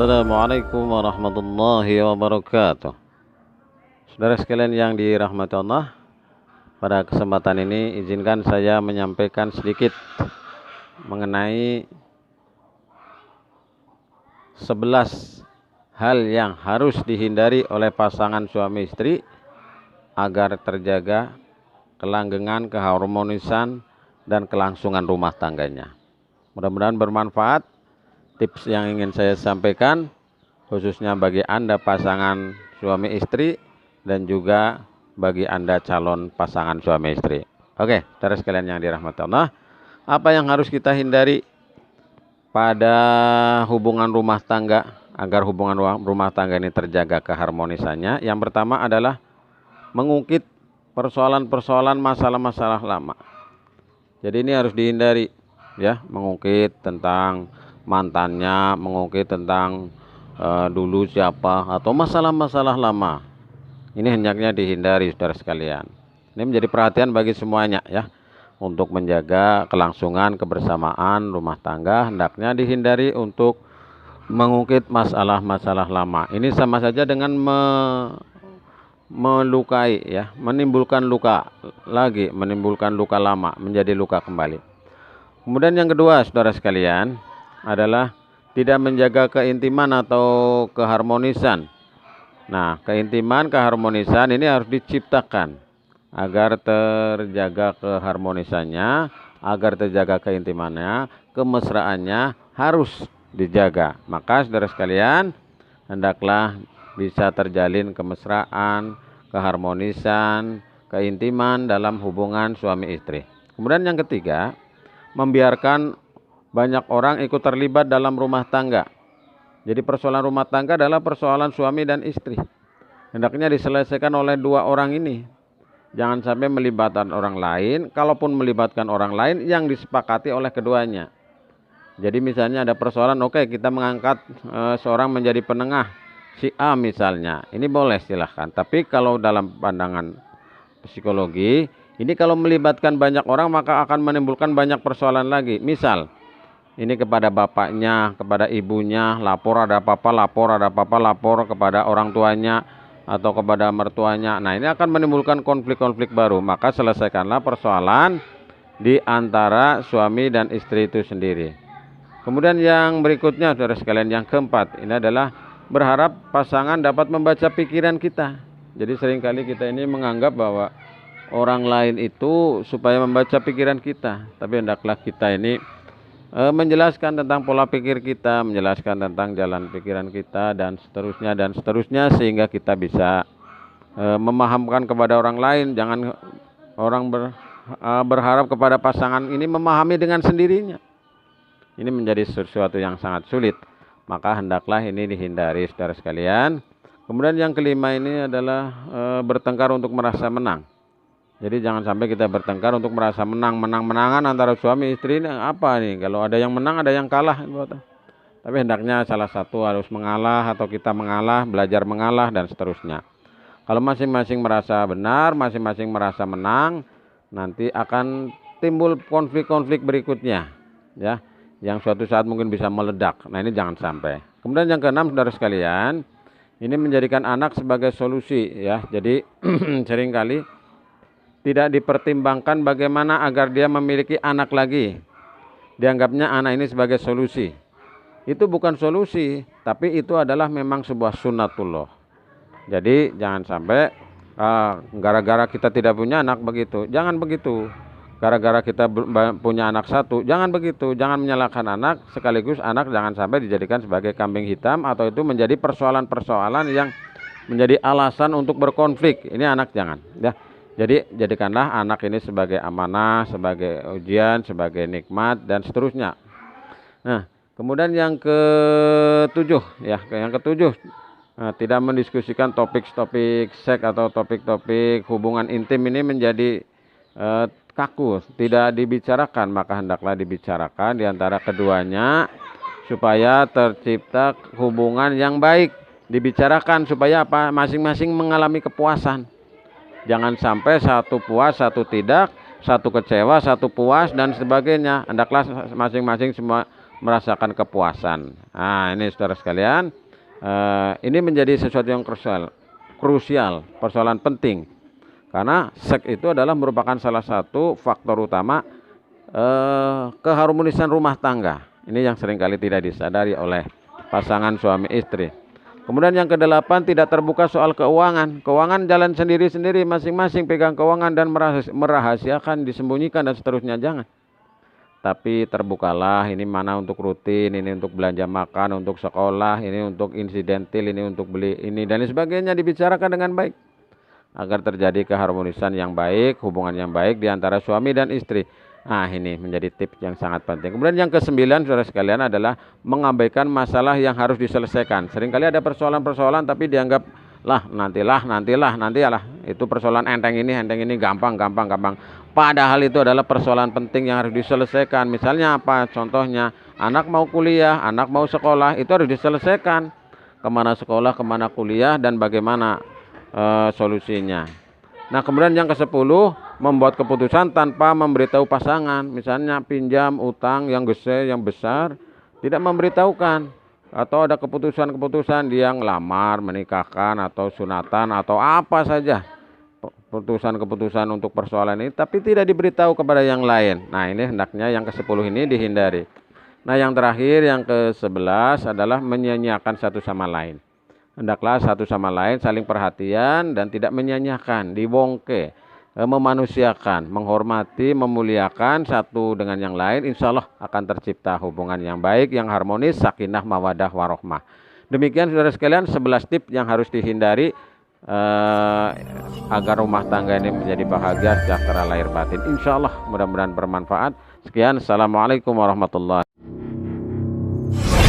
Assalamualaikum warahmatullahi wabarakatuh. Saudara sekalian yang dirahmati Allah, pada kesempatan ini izinkan saya menyampaikan sedikit mengenai 11 hal yang harus dihindari oleh pasangan suami istri agar terjaga kelanggengan, keharmonisan, dan kelangsungan rumah tangganya. Mudah-mudahan bermanfaat tips yang ingin saya sampaikan, khususnya bagi Anda pasangan suami istri dan juga bagi Anda calon pasangan suami istri. Oke, saudara sekalian yang dirahmati Allah, apa yang harus kita hindari pada hubungan rumah tangga agar hubungan rumah tangga ini terjaga keharmonisannya? Yang pertama adalah mengungkit persoalan-persoalan masalah-masalah lama. Jadi ini harus dihindari, ya, mengungkit tentang mantannya, mengungkit tentang dulu siapa, atau masalah-masalah lama. Ini hendaknya dihindari, saudara sekalian. Ini menjadi perhatian bagi semuanya, ya, untuk menjaga kelangsungan kebersamaan rumah tangga. Hendaknya dihindari untuk mengungkit masalah-masalah lama. Ini sama saja dengan melukai, ya, menimbulkan luka lagi, menimbulkan luka lama menjadi luka kembali. Kemudian yang kedua, saudara sekalian, adalah tidak menjaga keintiman atau keharmonisan. Nah, keintiman, keharmonisan ini harus diciptakan agar terjaga keharmonisannya, agar terjaga keintimannya, kemesraannya harus dijaga. Maka saudara sekalian, hendaklah bisa terjalin kemesraan, keharmonisan, keintiman dalam hubungan suami istri. Kemudian yang ketiga, membiarkan banyak orang ikut terlibat dalam rumah tangga. Jadi persoalan rumah tangga adalah persoalan suami dan istri. Hendaknya diselesaikan oleh dua orang ini. Jangan sampai melibatkan orang lain. Kalaupun melibatkan orang lain, yang disepakati oleh keduanya. Jadi misalnya ada persoalan, oke, kita mengangkat seorang menjadi penengah, si A misalnya. Ini boleh, silahkan. Tapi kalau dalam pandangan psikologi, ini kalau melibatkan banyak orang maka akan menimbulkan banyak persoalan lagi. Misal, ini kepada bapaknya, kepada ibunya, lapor ada apa-apa, lapor kepada orang tuanya atau kepada mertuanya. Nah, ini akan menimbulkan konflik-konflik baru. Maka selesaikanlah persoalan di antara suami dan istri itu sendiri. Kemudian yang berikutnya, saudara sekalian, yang keempat, ini adalah berharap pasangan dapat membaca pikiran kita. Jadi seringkali kita ini menganggap bahwa orang lain itu supaya membaca pikiran kita. Tapi hendaklah kita ini menjelaskan tentang pola pikir kita, menjelaskan tentang jalan pikiran kita, dan seterusnya, sehingga kita bisa memahamkan kepada orang lain. Jangan orang berharap kepada pasangan ini memahami dengan sendirinya. Ini menjadi sesuatu yang sangat sulit. Maka hendaklah ini dihindari, saudara sekalian. Kemudian yang kelima ini adalah bertengkar untuk merasa menang. Jadi jangan sampai kita bertengkar untuk merasa menangan antara suami istri. Ini apa nih? Kalau ada yang menang, ada yang kalah. Tapi hendaknya salah satu harus mengalah atau kita mengalah, belajar mengalah, dan seterusnya. Kalau masing-masing merasa benar, masing-masing merasa menang, nanti akan timbul konflik-konflik berikutnya, ya, yang suatu saat mungkin bisa meledak. Nah, ini jangan sampai. Kemudian yang keenam, saudara sekalian, ini menjadikan anak sebagai solusi, ya. Jadi seringkali tidak dipertimbangkan bagaimana agar dia memiliki anak lagi. Dianggapnya anak ini sebagai solusi. Itu bukan solusi, tapi itu adalah memang sebuah sunnatullah. Jadi jangan sampai gara-gara kita tidak punya anak begitu. Jangan begitu. Gara-gara kita punya anak satu, jangan begitu. Jangan menyalahkan anak, sekaligus anak jangan sampai dijadikan sebagai kambing hitam atau itu menjadi persoalan-persoalan yang menjadi alasan untuk berkonflik. Ini anak jangan, ya. Jadi jadikanlah anak ini sebagai amanah, sebagai ujian, sebagai nikmat, dan seterusnya. Nah, kemudian yang ketujuh, ya, tidak mendiskusikan topik-topik seks atau topik-topik hubungan intim ini menjadi kaku, tidak dibicarakan. Maka hendaklah dibicarakan di antara keduanya supaya tercipta hubungan yang baik. Dibicarakan supaya apa? Masing-masing mengalami kepuasan. Jangan sampai satu puas, satu tidak, satu kecewa, satu puas, dan sebagainya. Hendaklah masing-masing semua merasakan kepuasan. Nah, ini saudara sekalian, ini menjadi sesuatu yang krusial, persoalan penting. Karena seks itu adalah merupakan salah satu faktor utama keharmonisan rumah tangga. Ini yang seringkali tidak disadari oleh pasangan suami istri. Kemudian yang kedelapan, tidak terbuka soal keuangan. Keuangan jalan sendiri-sendiri, masing-masing pegang keuangan dan merahasiakan, disembunyikan dan seterusnya, jangan. Tapi terbukalah, ini mana untuk rutin, ini untuk belanja makan, untuk sekolah, ini untuk insidentil, ini untuk beli ini dan sebagainya, dibicarakan dengan baik agar terjadi keharmonisan yang baik, hubungan yang baik di antara suami dan istri. Nah, ini menjadi tips yang sangat penting. Kemudian yang ke-9 saudara sekalian adalah mengabaikan masalah yang harus diselesaikan. Seringkali ada persoalan-persoalan tapi dianggap nantilah. Itu persoalan enteng ini gampang. Padahal itu adalah persoalan penting yang harus diselesaikan. Misalnya apa? Contohnya, anak mau kuliah, anak mau sekolah, itu harus diselesaikan. Kemana sekolah, kemana kuliah, dan bagaimana solusinya. Nah, kemudian yang ke-10, membuat keputusan tanpa memberitahu pasangan. Misalnya pinjam utang yang besar, tidak memberitahukan. Atau ada keputusan-keputusan dia ngelamar, menikahkan, atau sunatan, atau apa saja. Keputusan-keputusan untuk persoalan ini, tapi tidak diberitahu kepada yang lain. Nah, ini hendaknya yang ke-10 ini dihindari. Nah, yang terakhir, yang ke-11 adalah menyia-nyiakan satu sama lain. Hendaklah satu sama lain saling perhatian dan tidak menyia-nyiakan, dibongke, memanusiakan, menghormati, memuliakan satu dengan yang lain. Insya Allah akan tercipta hubungan yang baik, yang harmonis, sakinah, mawadah, warohmah. Demikian saudara sekalian 11 tips yang harus dihindari agar rumah tangga ini menjadi bahagia, sejahtera lahir batin. Insya Allah mudah-mudahan bermanfaat. Sekian, assalamualaikum warahmatullahi wabarakatuh.